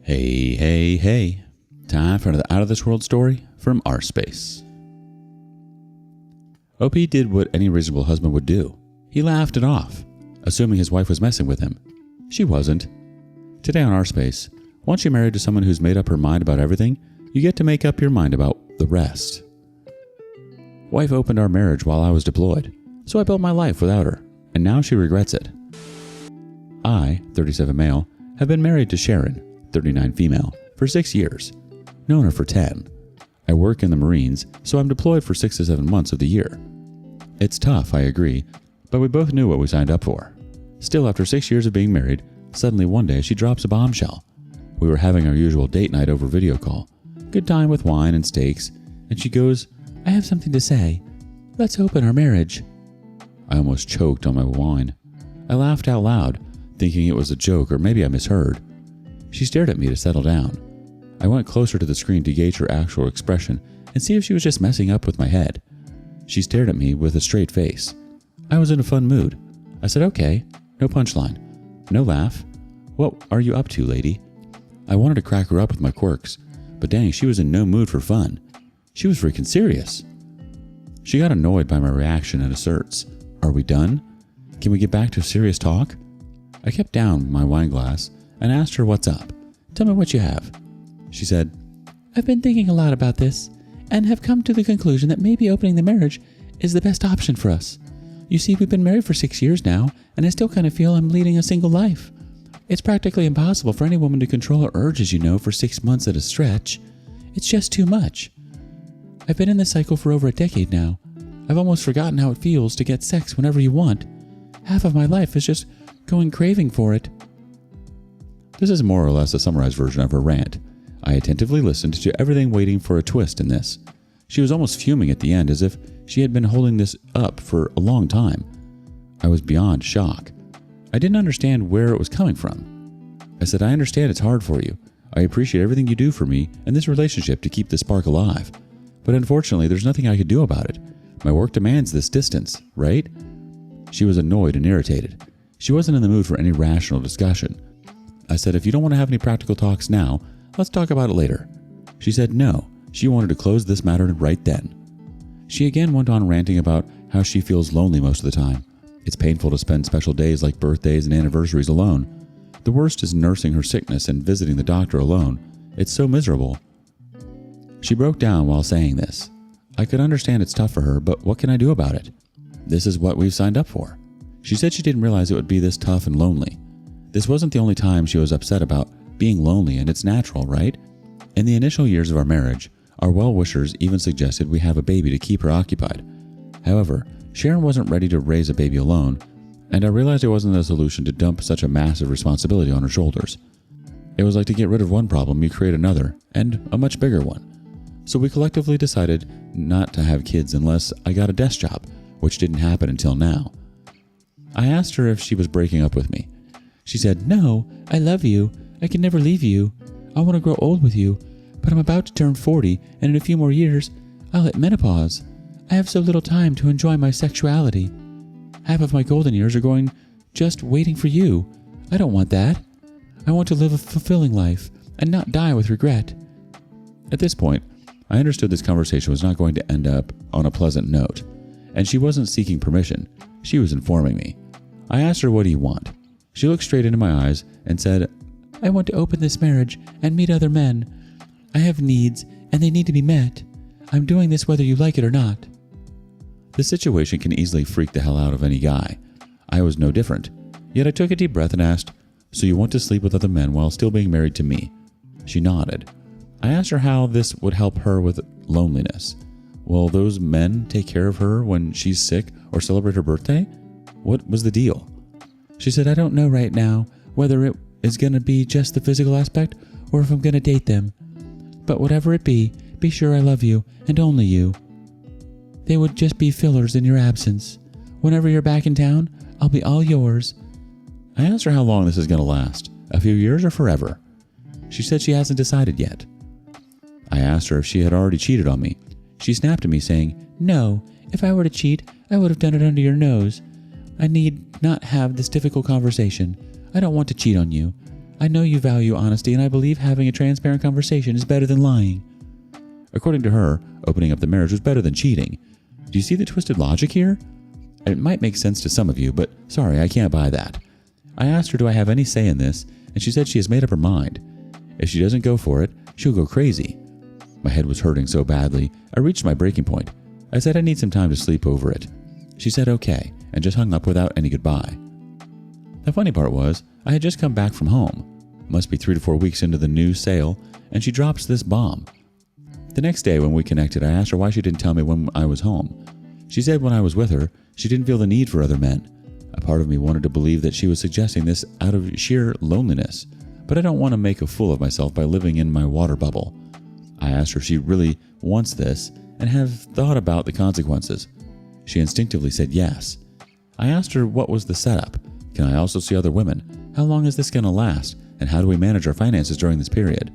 Hey, hey, hey. Time for another Out of This World story from rSpace. OP did what any reasonable husband would do. He laughed it off, assuming his wife was messing with him. She wasn't. Today on rSpace, once you're married to someone who's made up her mind about everything, you get to make up your mind about the rest. Wife opened our marriage while I was deployed, so I built my life without her, and now she regrets it. I, 37 male, have been married to Sharon, 39 female, for 6 years. Known her for 10. I work in the Marines, so I'm deployed for 6 to 7 months of the year. It's tough, I agree, but we both knew what we signed up for. Still, after 6 years of being married, suddenly one day she drops a bombshell. We were having our usual date night over video call. Good time with wine and steaks, and she goes, "I have something to say. Let's open our marriage." I almost choked on my wine. I laughed out loud, thinking it was a joke or maybe I misheard. She stared at me to settle down. I went closer to the screen to gauge her actual expression and see if she was just messing up with my head. She stared at me with a straight face. I was in a fun mood. I said, "Okay." No punchline. No laugh. "What are you up to, lady?" I wanted to crack her up with my quirks, but dang, she was in no mood for fun. She was freaking serious. She got annoyed by my reaction and asserts, "Are we done? Can we get back to serious talk?" I kept down my wine glass and asked her what's up. "Tell me what you have." She said, "I've been thinking a lot about this and have come to the conclusion that maybe opening the marriage is the best option for us. You see, we've been married for 6 years now, and I still kind of feel I'm leading a single life. It's practically impossible for any woman to control her urges, for 6 months at a stretch. It's just too much. I've been in this cycle for over a decade now. I've almost forgotten how it feels to get sex whenever you want. Half of my life is just going craving for it." This is more or less a summarized version of her rant. I attentively listened to everything, waiting for a twist in this. She was almost fuming at the end, as if she had been holding this up for a long time. I was beyond shock. I didn't understand where it was coming from. I said, "I understand it's hard for you. I appreciate everything you do for me and this relationship to keep the spark alive. But unfortunately, there's nothing I could do about it. My work demands this distance, right?" She was annoyed and irritated. She wasn't in the mood for any rational discussion. I said, "If you don't want to have any practical talks now, let's talk about it later." She said no. She wanted to close this matter right then. She again went on ranting about how she feels lonely most of the time. It's painful to spend special days like birthdays and anniversaries alone. The worst is nursing her sickness and visiting the doctor alone. It's so miserable. She broke down while saying this. I could understand it's tough for her, but what can I do about it? This is what we've signed up for. She said she didn't realize it would be this tough and lonely. This wasn't the only time she was upset about being lonely, and it's natural, right? In the initial years of our marriage, our well-wishers even suggested we have a baby to keep her occupied. However, Sharon wasn't ready to raise a baby alone, and I realized it wasn't a solution to dump such a massive responsibility on her shoulders. It was like to get rid of one problem, you create another, and a much bigger one. So we collectively decided not to have kids unless I got a desk job, which didn't happen until now. I asked her if she was breaking up with me. She said, "No, I love you. I can never leave you. I want to grow old with you, but I'm about to turn 40, and in a few more years, I'll hit menopause. I have so little time to enjoy my sexuality. Half of my golden years are going just waiting for you. I don't want that. I want to live a fulfilling life and not die with regret." At this point, I understood this conversation was not going to end up on a pleasant note, and she wasn't seeking permission. She was informing me. I asked her, "What do you want?" She looked straight into my eyes and said, "I want to open this marriage and meet other men. I have needs, and they need to be met. I'm doing this whether you like it or not." This situation can easily freak the hell out of any guy. I was no different. Yet I took a deep breath and asked, "So you want to sleep with other men while still being married to me?" She nodded. I asked her how this would help her with loneliness. Will those men take care of her when she's sick or celebrate her birthday? What was the deal? She said, "I don't know right now whether it is going to be just the physical aspect or if I'm going to date them. But whatever it be sure I love you and only you. They would just be fillers in your absence. Whenever you're back in town, I'll be all yours." I asked her how long this is going to last, a few years or forever. She said she hasn't decided yet. I asked her if she had already cheated on me. She snapped at me saying, "No, if I were to cheat, I would have done it under your nose. I need not have this difficult conversation. I don't want to cheat on you. I know you value honesty, and I believe having a transparent conversation is better than lying. According to her, opening up the marriage was better than cheating. Do you see the twisted logic here? It might make sense to some of you, but sorry, I can't buy that. I asked her, do I have any say in this? And she said she has made up her mind. If she doesn't go for it, she'll go crazy. My head was hurting so badly, I reached my breaking point. I said I need some time to sleep over it. She said okay, and just hung up without any goodbye. The funny part was, I had just come back from home. Must be 3 to 4 weeks into the new sale, and she drops this bomb. The next day when we connected, I asked her why she didn't tell me when I was home. She said when I was with her, she didn't feel the need for other men. A part of me wanted to believe that she was suggesting this out of sheer loneliness, but I don't want to make a fool of myself by living in my water bubble. I asked her if she really wants this and have thought about the consequences. She instinctively said yes. I asked her what was the setup. Can I also see other women? How long is this going to last? And how do we manage our finances during this period?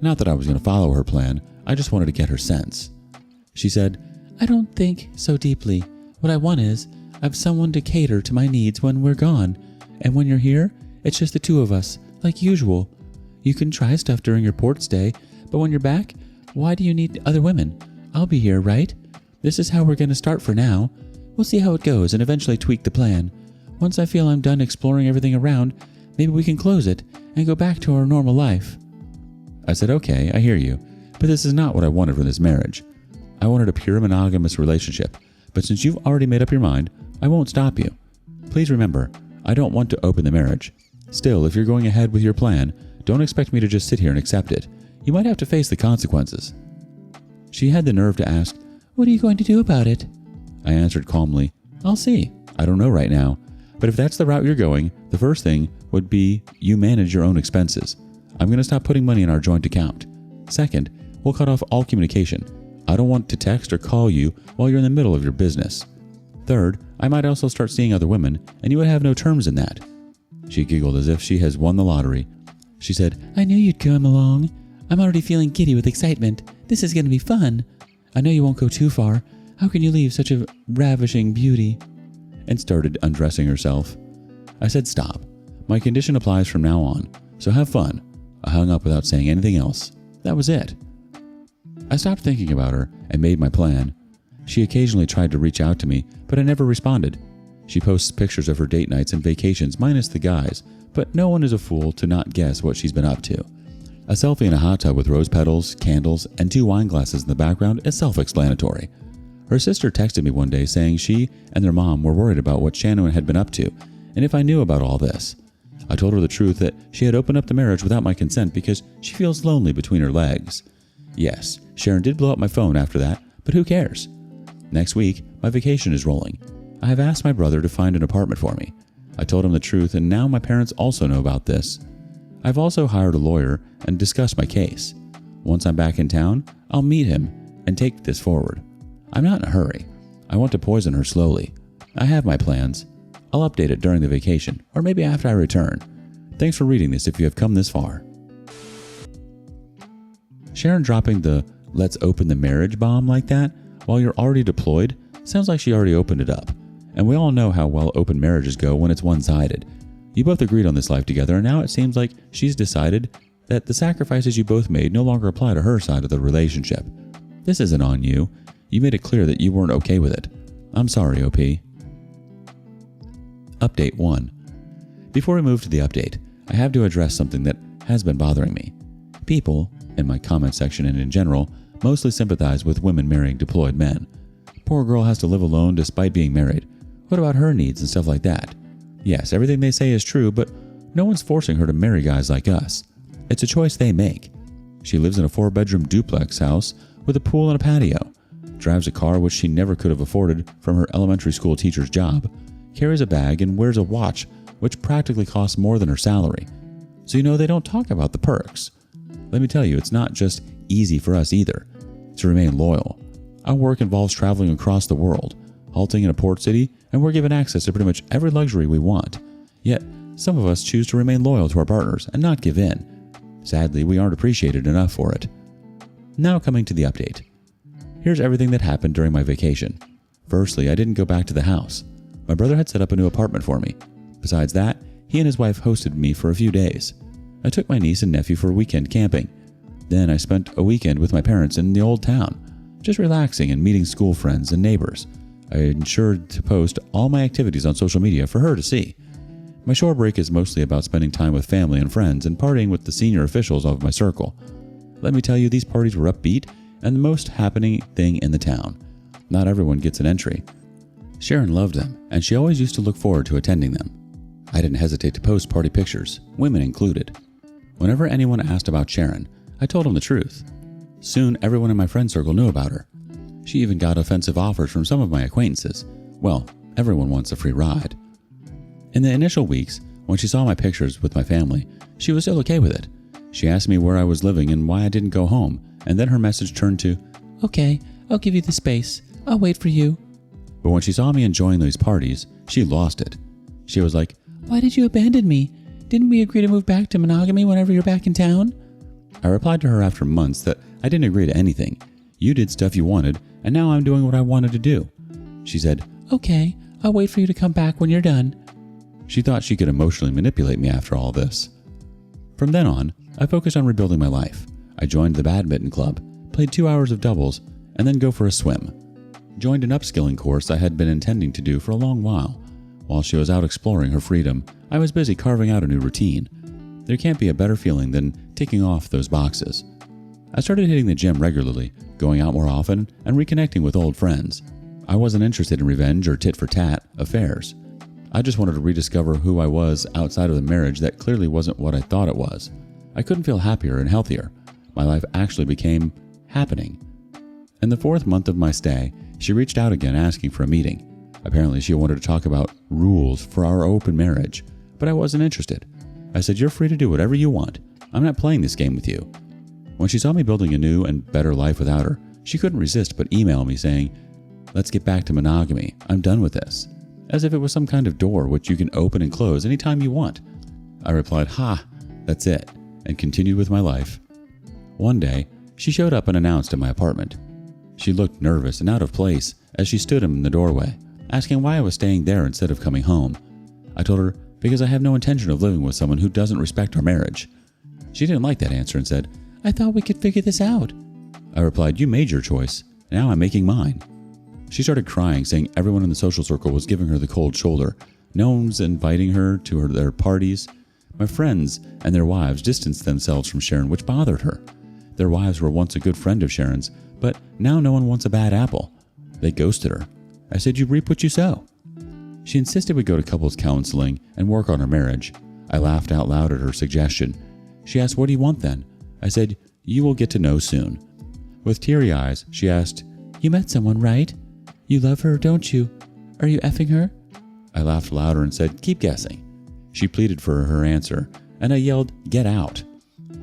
Not that I was going to follow her plan, I just wanted to get her sense. She said, I don't think so deeply. What I want is, I have someone to cater to my needs when we're gone. And when you're here, it's just the two of us, like usual. You can try stuff during your port stay, but when you're back, why do you need other women? I'll be here, right? This is how we're going to start for now. We'll see how it goes and eventually tweak the plan. Once I feel I'm done exploring everything around, maybe we can close it and go back to our normal life. I said, okay, I hear you, but this is not what I wanted from this marriage. I wanted a pure monogamous relationship, but since you've already made up your mind, I won't stop you. Please remember, I don't want to open the marriage. Still, if you're going ahead with your plan, don't expect me to just sit here and accept it. You might have to face the consequences. She had the nerve to ask, what are you going to do about it? I answered calmly, I'll see. I don't know right now. But if that's the route you're going, the first thing would be you manage your own expenses. I'm going to stop putting money in our joint account. Second, we'll cut off all communication. I don't want to text or call you while you're in the middle of your business. Third, I might also start seeing other women, and you would have no terms in that. She giggled as if she has won the lottery. She said, I knew you'd come along. I'm already feeling giddy with excitement. This is going to be fun. I know you won't go too far. How can you leave such a ravishing beauty? And started undressing herself. I said, stop. My condition applies from now on, so have fun. I hung up without saying anything else. That was it. I stopped thinking about her and made my plan. She occasionally tried to reach out to me, but I never responded. She posts pictures of her date nights and vacations minus the guys, but no one is a fool to not guess what she's been up to. A selfie in a hot tub with rose petals, candles, and 2 wine glasses in the background is self-explanatory. Her sister texted me one day saying she and their mom were worried about what Shannon had been up to, and if I knew about all this. I told her the truth that she had opened up the marriage without my consent because she feels lonely between her legs. Yes, Sharon did blow up my phone after that, but who cares? Next week, my vacation is rolling. I have asked my brother to find an apartment for me. I told him the truth, and now my parents also know about this. I've also hired a lawyer and discussed my case. Once I'm back in town, I'll meet him and take this forward. I'm not in a hurry. I want to poison her slowly. I have my plans. I'll update it during the vacation, or maybe after I return. Thanks for reading this if you have come this far. Sharon dropping the let's open the marriage bomb like that while you're already deployed sounds like she already opened it up. And we all know how well open marriages go when it's one-sided. You both agreed on this life together, and now it seems like she's decided that the sacrifices you both made no longer apply to her side of the relationship. This isn't on you. You made it clear that you weren't okay with it. I'm sorry, OP. Update 1. Before we move to the update, I have to address something that has been bothering me. People, in my comment section and in general, mostly sympathize with women marrying deployed men. Poor girl has to live alone despite being married. What about her needs and stuff like that? Yes, everything they say is true, but no one's forcing her to marry guys like us. It's a choice they make. She lives in a 4-bedroom duplex house with a pool and a patio, drives a car which she never could have afforded from her elementary school teacher's job, carries a bag, and wears a watch which practically costs more than her salary. So they don't talk about the perks. Let me tell you, it's not just easy for us either to remain loyal. Our work involves traveling across the world, halting in a port city, and we're given access to pretty much every luxury we want. Yet, some of us choose to remain loyal to our partners and not give in. Sadly, we aren't appreciated enough for it. Now coming to the update. Here's everything that happened during my vacation. Firstly, I didn't go back to the house. My brother had set up a new apartment for me. Besides that, he and his wife hosted me for a few days. I took my niece and nephew for a weekend camping. Then I spent a weekend with my parents in the old town, just relaxing and meeting school friends and neighbors. I ensured to post all my activities on social media for her to see. My shore break is mostly about spending time with family and friends and partying with the senior officials of my circle. Let me tell you, these parties were upbeat and the most happening thing in the town. Not everyone gets an entry. Sharon loved them, and she always used to look forward to attending them. I didn't hesitate to post party pictures, women included. Whenever anyone asked about Sharon, I told them the truth. Soon, everyone in my friend circle knew about her. She even got offensive offers from some of my acquaintances. Well, everyone wants a free ride. In the initial weeks, when she saw my pictures with my family, she was still okay with it. She asked me where I was living and why I didn't go home, and then her message turned to, "Okay, I'll give you the space. I'll wait for you." But when she saw me enjoying these parties, she lost it. She was like, "Why did you abandon me? Didn't we agree to move back to monogamy whenever you're back in town?" I replied to her after months that I didn't agree to anything. You did stuff you wanted, and now I'm doing what I wanted to do. She said, "Okay, I'll wait for you to come back when you're done." She thought she could emotionally manipulate me after all this. From then on, I focused on rebuilding my life. I joined the badminton club, played 2 hours of doubles, and then go for a swim. Joined an upskilling course I had been intending to do for a long while. While she was out exploring her freedom, I was busy carving out a new routine. There can't be a better feeling than ticking off those boxes. I started hitting the gym regularly, going out more often, and reconnecting with old friends. I wasn't interested in revenge or tit-for-tat affairs. I just wanted to rediscover who I was outside of the marriage that clearly wasn't what I thought it was. I couldn't feel happier and healthier. My life actually became happening. In the 4th month of my stay, she reached out again asking for a meeting. Apparently she wanted to talk about rules for our open marriage, but I wasn't interested. I said, "You're free to do whatever you want. I'm not playing this game with you." When she saw me building a new and better life without her, she couldn't resist but email me saying, "Let's get back to monogamy. I'm done with this." As if it was some kind of door which you can open and close anytime you want. I replied, "Ha, that's it," and continued with my life. One day, she showed up unannounced at my apartment. She looked nervous and out of place as she stood in the doorway, asking why I was staying there instead of coming home. I told her, "Because I have no intention of living with someone who doesn't respect our marriage." She didn't like that answer and said, "I thought we could figure this out." I replied, "You made your choice. Now I'm making mine." She started crying, saying everyone in the social circle was giving her the cold shoulder. No one's inviting her to their parties. My friends and their wives distanced themselves from Sharon, which bothered her. Their wives were once a good friend of Sharon's, but now no one wants a bad apple. They ghosted her. I said, "You reap what you sow." She insisted we go to couples counseling and work on our marriage. I laughed out loud at her suggestion. She asked, "What do you want then?" I said, "You will get to know soon." With teary eyes, she asked, "You met someone, right? You love her, don't you? Are you effing her?" I laughed louder and said, "Keep guessing." She pleaded for her answer, and I yelled, "Get out."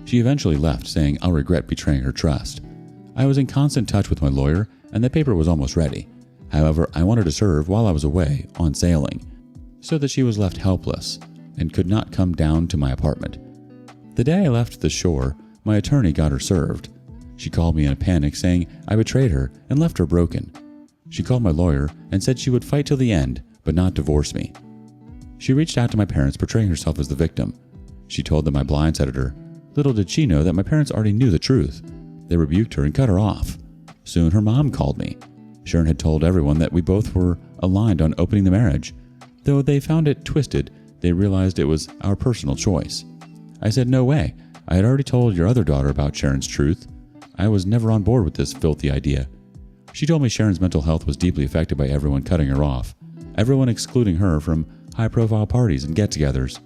She eventually left, saying I'll regret betraying her trust. I was in constant touch with my lawyer, and the paper was almost ready. However, I wanted to serve while I was away on sailing, so that she was left helpless and could not come down to my apartment. The day I left the shore, my attorney got her served. She called me in a panic, saying I betrayed her and left her broken. She called my lawyer and said she would fight till the end, but not divorce me. She reached out to my parents, portraying herself as the victim. She told them I blindsided her. Little did she know that my parents already knew the truth. They rebuked her and cut her off. Soon her mom called me. Sharon had told everyone that we both were aligned on opening the marriage. Though they found it twisted, they realized it was our personal choice. I said, "No way. I had already told your other daughter about Sharon's truth. I was never on board with this filthy idea." She told me Sharon's mental health was deeply affected by everyone cutting her off, everyone excluding her from high-profile parties and get-togethers.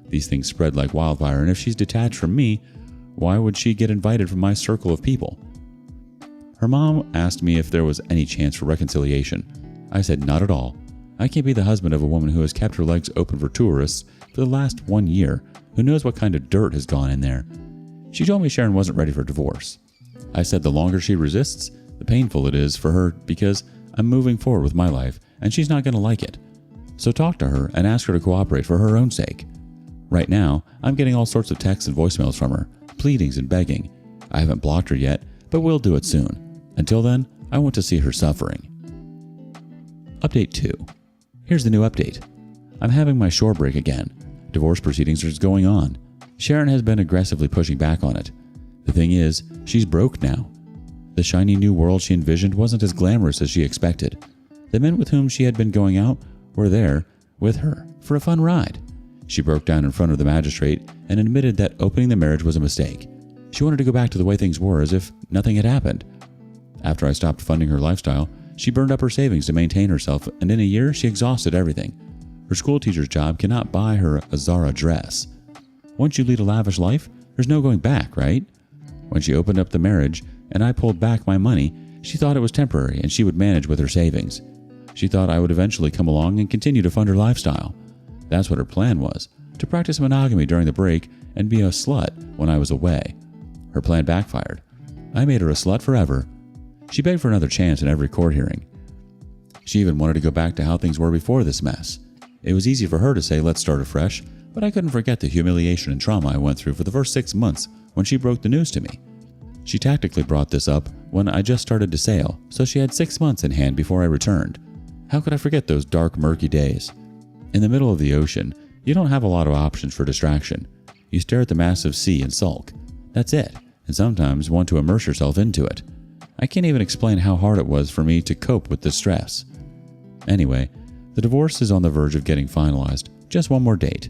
These things spread like wildfire, and if she's detached from me, why would she get invited from my circle of people? Her mom asked me if there was any chance for reconciliation. I said, "Not at all. I can't be the husband of a woman who has kept her legs open for tourists for the last 1 year, who knows what kind of dirt has gone in there." She told me Sharon wasn't ready for divorce. I said the longer she resists, the painful it is for her, because I'm moving forward with my life and she's not going to like it. So talk to her and ask her to cooperate for her own sake. Right now, I'm getting all sorts of texts and voicemails from her, pleadings and begging. I haven't blocked her yet, but will do it soon. Until then, I want to see her suffering. Update 2. Here's the new update. I'm having my shore break again. Divorce proceedings are going on. Sharon has been aggressively pushing back on it. The thing is, she's broke now. The shiny new world she envisioned wasn't as glamorous as she expected. The men with whom she had been going out were there with her for a fun ride. She broke down in front of the magistrate and admitted that opening the marriage was a mistake. She wanted to go back to the way things were, as if nothing had happened. After I stopped funding her lifestyle, she burned up her savings to maintain herself, and in a year she exhausted everything. Her school teacher's job cannot buy her a Zara dress. Once you lead a lavish life, there's no going back, right? When she opened up the marriage and I pulled back my money, she thought it was temporary and she would manage with her savings. She thought I would eventually come along and continue to fund her lifestyle. That's what her plan was, to practice monogamy during the break and be a slut when I was away. Her plan backfired. I made her a slut forever. She begged for another chance in every court hearing. She even wanted to go back to how things were before this mess. It was easy for her to say, let's start afresh, but I couldn't forget the humiliation and trauma I went through for the first 6 months when she broke the news to me. She tactically brought this up when I just started to sail, so she had 6 months in hand before I returned. How could I forget those dark, murky days? In the middle of the ocean, you don't have a lot of options for distraction. You stare at the massive sea and sulk. That's it, and sometimes want to immerse yourself into it. I can't even explain how hard it was for me to cope with this stress. Anyway, the divorce is on the verge of getting finalized. Just one more date.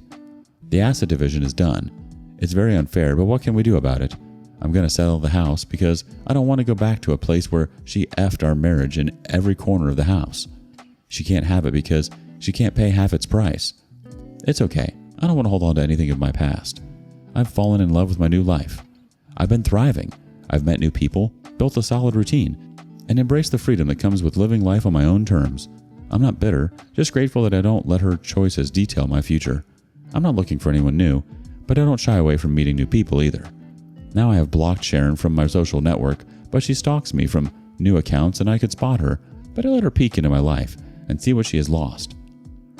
The asset division is done. It's very unfair, but what can we do about it? I'm going to sell the house because I don't want to go back to a place where she effed our marriage in every corner of the house. She can't have it because she can't pay half its price. It's okay. I don't want to hold on to anything of my past. I've fallen in love with my new life. I've been thriving. I've met new people, built a solid routine, and embraced the freedom that comes with living life on my own terms. I'm not bitter, just grateful that I don't let her choices detail my future. I'm not looking for anyone new, but I don't shy away from meeting new people either. Now I have blocked Sharon from my social network, but she stalks me from new accounts and I could spot her, but I let her peek into my life and see what she has lost.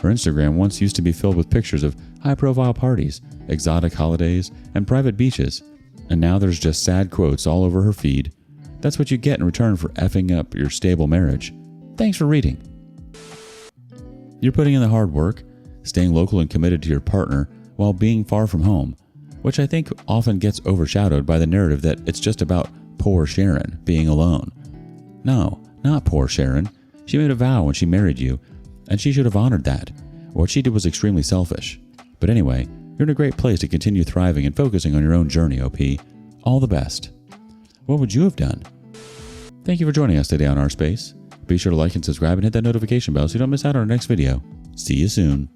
Her Instagram once used to be filled with pictures of high-profile parties, exotic holidays, and private beaches, and now there's just sad quotes all over her feed. That's what you get in return for effing up your stable marriage. Thanks for reading. You're putting in the hard work, staying local and committed to your partner while being far from home, which I think often gets overshadowed by the narrative that it's just about poor Sharon being alone. No, not poor Sharon. She made a vow when she married you, and she should have honored that. What she did was extremely selfish. But anyway, you're in a great place to continue thriving and focusing on your own journey, OP. All the best. What would you have done? Thank you for joining us today on rSpace. Be sure to like and subscribe and hit that notification bell so you don't miss out on our next video. See you soon.